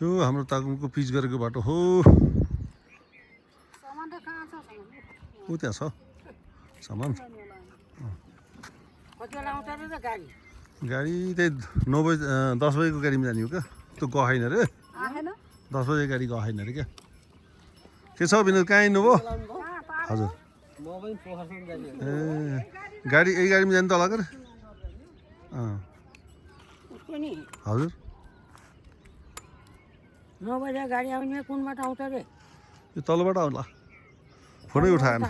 यो हाम्रो ताकुङको पिच गरेको बाटो हो ऊ त्यहाँ छ सामान गाडी त्यही 9 बजी 10 बजेको गाडीमा जाने हो क्या त्यो गएन रे 10 बजे गाडी गएन अरे क्या के छ विनोद कहाँ हिँड्नुभयो हजुर ए गाडी यही गाडीमा जाने त होला के हजुर 9 बजे गाडी आउने कुनबाट आउँछ रे यो तलबाट आउला फोनै उठाएन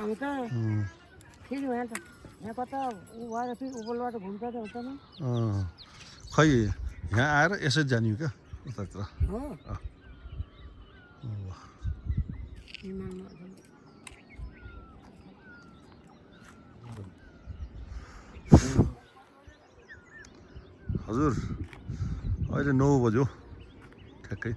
फेरि यहाँ त यहाँ कता उ भएर फेरि उपलबाट घुम्छ त हुन्छ नि खै यहाँ आएर यसै जाने हो क्या उतातिर हो हजुर अहिले 9 बज्यो ठ्याक्कै